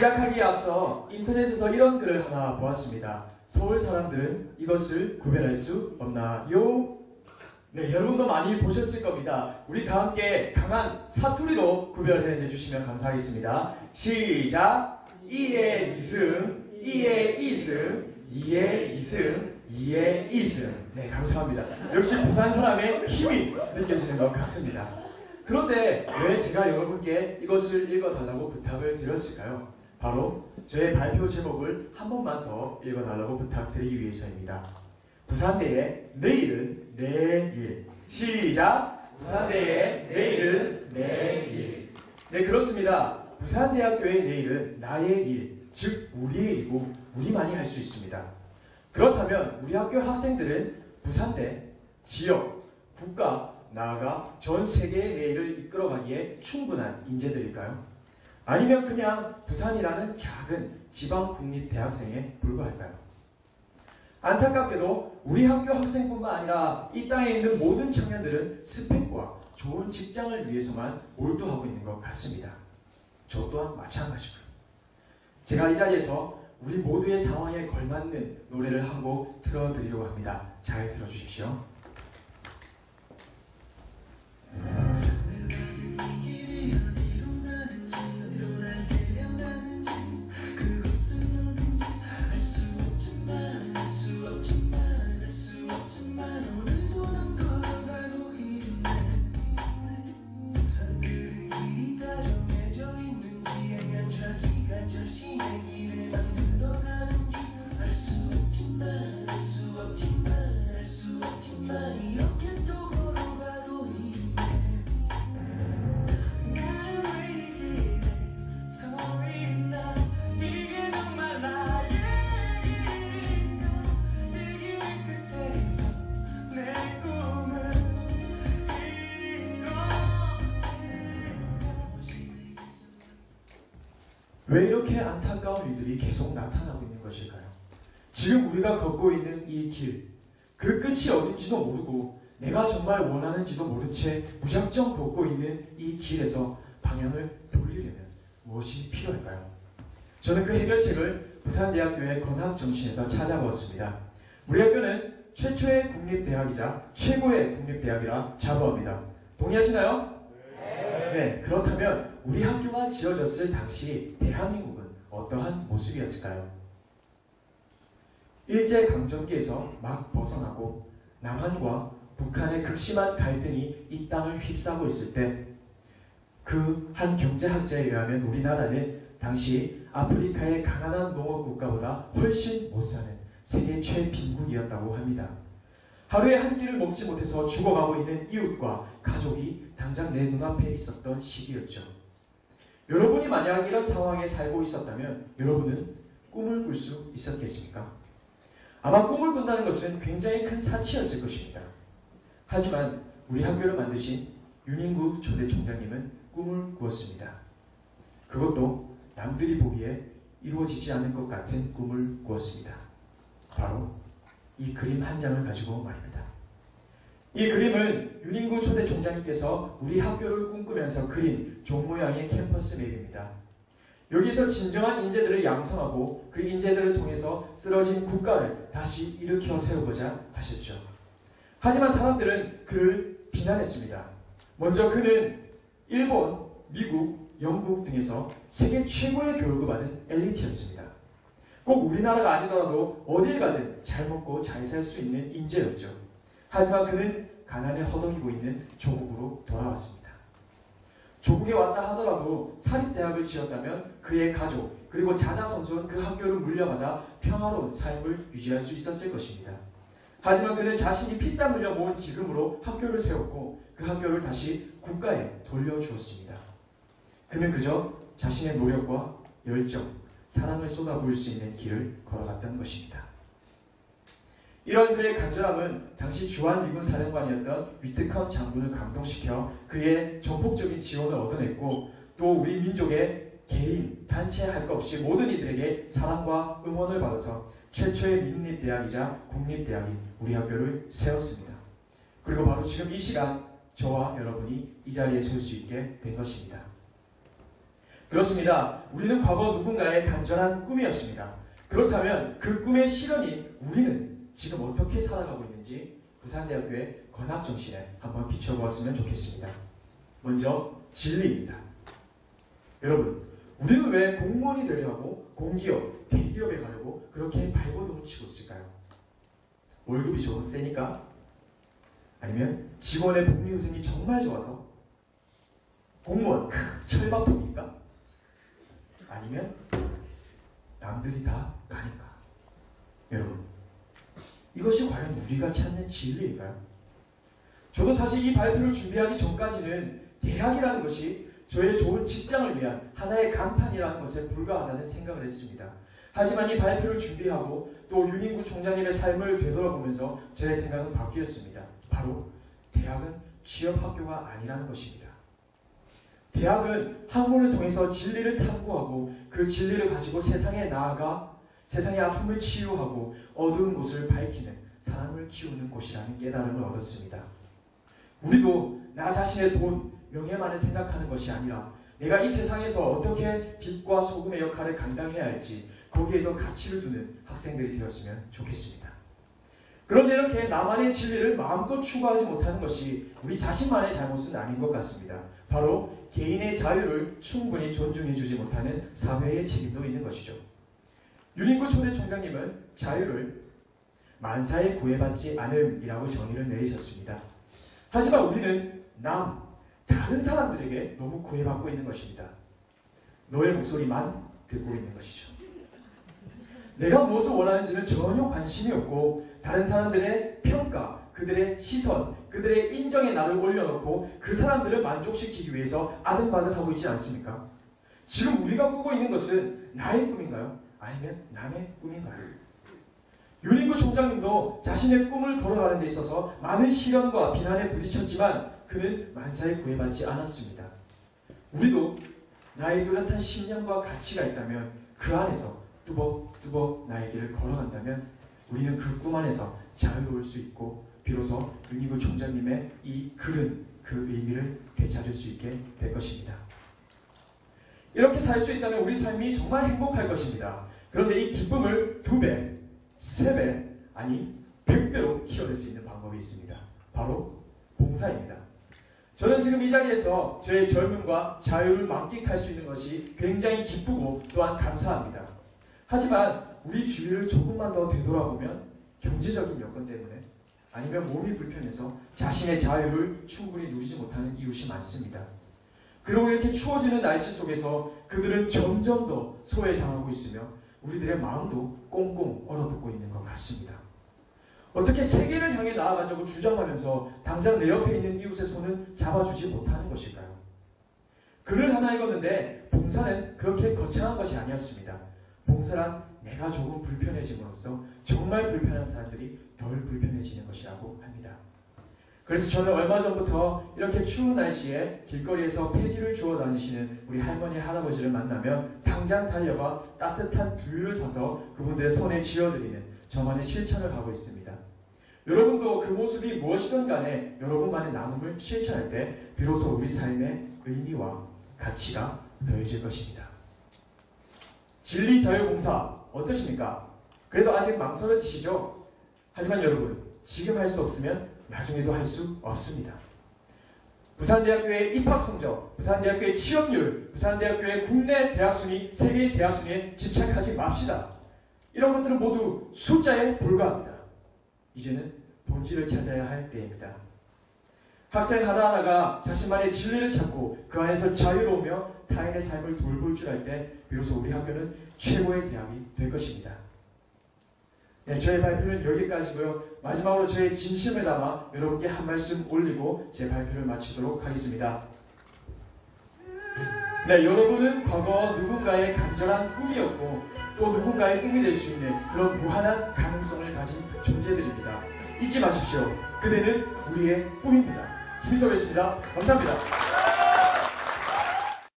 시작하기에 앞서 인터넷에서 이런 글을 하나 보았습니다. 서울 사람들은 이것을 구별할 수 없나요? 네, 여러분도 많이 보셨을 겁니다. 우리 다 함께 강한 사투리로 구별해 주시면 감사하겠습니다. 시작! 이의 이승, 이의 이승, 이의 이승, 이의 이승. 네, 감사합니다. 역시 부산 사람의 힘이 느껴지는 것 같습니다. 그런데 왜 제가 여러분께 이것을 읽어달라고 부탁을 드렸을까요? 바로 저의 발표 제목을 한 번만 더 읽어달라고 부탁드리기 위해서입니다. 부산대의 내일은 내일. 시작! 부산대의 내일은 내일. 네, 그렇습니다. 부산대학교의 내일은 나의 일, 즉 우리의 일이고 우리만이 할 수 있습니다. 그렇다면 우리 학교 학생들은 부산대, 지역, 국가, 나아가 전 세계의 내일을 이끌어가기에 충분한 인재들일까요? 아니면 그냥 부산이라는 작은 지방 국립대학생에 불과할까요? 안타깝게도 우리 학교 학생뿐만 아니라 이 땅에 있는 모든 청년들은 스펙과 좋은 직장을 위해서만 몰두하고 있는 것 같습니다. 저 또한 마찬가지고요. 제가 이 자리에서 우리 모두의 상황에 걸맞는 노래를 한 곡 틀어드리려고 합니다. 잘 들어주십시오. 왜 이렇게 안타까운 일들이 계속 나타나고 있는 것일까요? 지금 우리가 걷고 있는 이 길, 그 끝이 어딘지도 모르고 내가 정말 원하는지도 모른 채 무작정 걷고 있는 이 길에서 방향을 돌리려면 무엇이 필요할까요? 저는 그 해결책을 부산대학교의 건학정신에서 찾아보았습니다. 우리 학교는 최초의 국립대학이자 최고의 국립대학이라 자부합니다. 동의하시나요? 네, 그렇다면 우리 학교가 지어졌을 당시 대한민국은 어떠한 모습이었을까요? 일제강점기에서 막 벗어나고 남한과 북한의 극심한 갈등이 이 땅을 휩싸고 있을 때 그 한 경제학자에 의하면 우리나라는 당시 아프리카의 가난한 농업 국가보다 훨씬 못사는 세계 최빈국이었다고 합니다. 하루에 한 끼를 먹지 못해서 죽어가고 있는 이웃과 가족이 당장 내 눈앞에 있었던 시기였죠. 여러분이 만약 이런 상황에 살고 있었다면 여러분은 꿈을 꿀 수 있었겠습니까? 아마 꿈을 꾼다는 것은 굉장히 큰 사치였을 것입니다. 하지만 우리 학교를 만드신 윤인구 초대 총장님은 꿈을 꾸었습니다. 그것도 남들이 보기에 이루어지지 않을 것 같은 꿈을 꾸었습니다. 바로 이 그림 한 장을 가지고 말입니다. 이 그림은 윤인구 초대 총장님께서 우리 학교를 꿈꾸면서 그린 종 모양의 캠퍼스 맵입니다. 여기서 진정한 인재들을 양성하고 그 인재들을 통해서 쓰러진 국가를 다시 일으켜 세우고자 하셨죠. 하지만 사람들은 그를 비난했습니다. 먼저 그는 일본, 미국, 영국 등에서 세계 최고의 교육을 받은 엘리트였습니다. 꼭 우리나라가 아니더라도 어딜 가든 잘 먹고 잘 살 수 있는 인재였죠. 하지만 그는 가난에 허덕이고 있는 조국으로 돌아왔습니다. 조국에 왔다 하더라도 사립대학을 지었다면 그의 가족 그리고 자자손손 그 학교를 물려받아 평화로운 삶을 유지할 수 있었을 것입니다. 하지만 그는 자신이 피땀 흘려 모은 기금으로 학교를 세웠고 그 학교를 다시 국가에 돌려주었습니다. 그는 그저 자신의 노력과 열정, 사랑을 쏟아부을 수 있는 길을 걸어갔던 것입니다. 이런 그의 간절함은 당시 주한미군 사령관이었던 위트컴 장군을 감동시켜 그의 전폭적인 지원을 얻어냈고 또 우리 민족의 개인, 단체 할 것 없이 모든 이들에게 사랑과 응원을 받아서 최초의 민립대학이자 국립대학인 우리 학교를 세웠습니다. 그리고 바로 지금 이 시간 저와 여러분이 이 자리에 설 수 있게 된 것입니다. 그렇습니다. 우리는 과거 누군가의 간절한 꿈이었습니다. 그렇다면 그 꿈의 실현이 우리는 지금 어떻게 살아가고 있는지 부산대학교의 건학정신에 한번 비춰보았으면 좋겠습니다. 먼저 진리입니다. 여러분, 우리는 왜 공무원이 되려고 공기업, 대기업에 가려고 그렇게 발버둥을 치고 있을까요? 월급이 좀 세니까? 아니면 직원의 복리후생이 정말 좋아서? 공무원 철밥통이니까? 아니면 남들이 다 가니까? 여러분, 이것이 과연 우리가 찾는 진리일까요? 저도 사실 이 발표를 준비하기 전까지는 대학이라는 것이 저의 좋은 직장을 위한 하나의 간판이라는 것에 불과하다는 생각을 했습니다. 하지만 이 발표를 준비하고 또 윤인구 총장님의 삶을 되돌아보면서 제 생각은 바뀌었습니다. 바로 대학은 취업학교가 아니라는 것입니다. 대학은 학문을 통해서 진리를 탐구하고 그 진리를 가지고 세상에 나아가 세상의 아픔을 치유하고 어두운 곳을 밝히는 사람을 키우는 곳이라는 깨달음을 얻었습니다. 우리도 나 자신의 돈, 명예만을 생각하는 것이 아니라 내가 이 세상에서 어떻게 빛과 소금의 역할을 감당해야 할지 거기에도 가치를 두는 학생들이 되었으면 좋겠습니다. 그런데 이렇게 나만의 진리를 마음껏 추구하지 못하는 것이 우리 자신만의 잘못은 아닌 것 같습니다. 바로 개인의 자유를 충분히 존중해주지 못하는 사회의 책임도 있는 것이죠. 윤인구 초대총장님은 자유를 만사에 구애받지 않음이라고 정의를 내리셨습니다. 하지만 우리는 다른 사람들에게 너무 구애받고 있는 것입니다. 너의 목소리만 듣고 있는 것이죠. 내가 무엇을 원하는지는 전혀 관심이 없고 다른 사람들의 평가, 그들의 시선, 그들의 인정에 나를 올려놓고 그 사람들을 만족시키기 위해서 아등바등하고 있지 않습니까? 지금 우리가 꾸고 있는 것은 나의 꿈인가요? 아니면 남의 꿈인가요? 윤인구 총장님도 자신의 꿈을 걸어가는 데 있어서 많은 시련과 비난에 부딪혔지만 그는 만사에 구애받지 않았습니다. 우리도 나의 뚜렷한 신념과 가치가 있다면 그 안에서 뚜벅뚜벅 나의 길을 걸어간다면 우리는 그 꿈 안에서 자유로울 수 있고 비로소 윤인구 총장님의 이 글은 그 의미를 되찾을 수 있게 될 것입니다. 이렇게 살 수 있다면 우리 삶이 정말 행복할 것입니다. 그런데 이 기쁨을 2배, 3배, 아니 100배로 키워낼 수 있는 방법이 있습니다. 바로 봉사입니다. 저는 지금 이 자리에서 저의 젊음과 자유를 만끽할 수 있는 것이 굉장히 기쁘고 또한 감사합니다. 하지만 우리 주위를 조금만 더 되돌아보면 경제적인 여건 때문에 아니면 몸이 불편해서 자신의 자유를 충분히 누리지 못하는 이웃이 많습니다. 그리고 이렇게 추워지는 날씨 속에서 그들은 점점 더 소외당하고 있으며 우리들의 마음도 꽁꽁 얼어붙고 있는 것 같습니다. 어떻게 세계를 향해 나아가자고 주장하면서 당장 내 옆에 있는 이웃의 손은 잡아주지 못하는 것일까요? 글을 하나 읽었는데 봉사는 그렇게 거창한 것이 아니었습니다. 봉사란 내가 조금 불편해짐으로써 정말 불편한 사람들이 덜 불편해지는 것이라고 합니다. 그래서 저는 얼마 전부터 이렇게 추운 날씨에 길거리에서 폐지를 주워 다니시는 우리 할머니, 할아버지를 만나면 당장 달려가 따뜻한 두유를 사서 그분들의 손에 쥐어드리는 저만의 실천을 하고 있습니다. 여러분도 그 모습이 무엇이든 간에 여러분만의 나눔을 실천할 때 비로소 우리 삶의 의미와 가치가 더해질 것입니다. 진리 자유 봉사 어떠십니까? 그래도 아직 망설여지시죠? 하지만 여러분, 지금 할 수 없으면 나중에도 할 수 없습니다. 부산대학교의 입학 성적, 부산대학교의 취업률, 부산대학교의 국내 대학 순위, 세계 대학 순위에 집착하지 맙시다. 이런 것들은 모두 숫자에 불과합니다. 이제는 본질을 찾아야 할 때입니다. 학생 하나하나가 자신만의 진리를 찾고 그 안에서 자유로우며 타인의 삶을 돌볼 줄 알 때 비로소 우리 학교는 최고의 대학이 될 것입니다. 네, 저의 발표는 여기까지고요. 마지막으로 저의 진심을 담아 여러분께 한 말씀 올리고 제 발표를 마치도록 하겠습니다. 네, 여러분은 과거 누군가의 간절한 꿈이었고 또 누군가의 꿈이 될 수 있는 그런 무한한 가능성을 가진 존재들입니다. 잊지 마십시오. 그대는 우리의 꿈입니다. 김희석이었습니다. 감사합니다.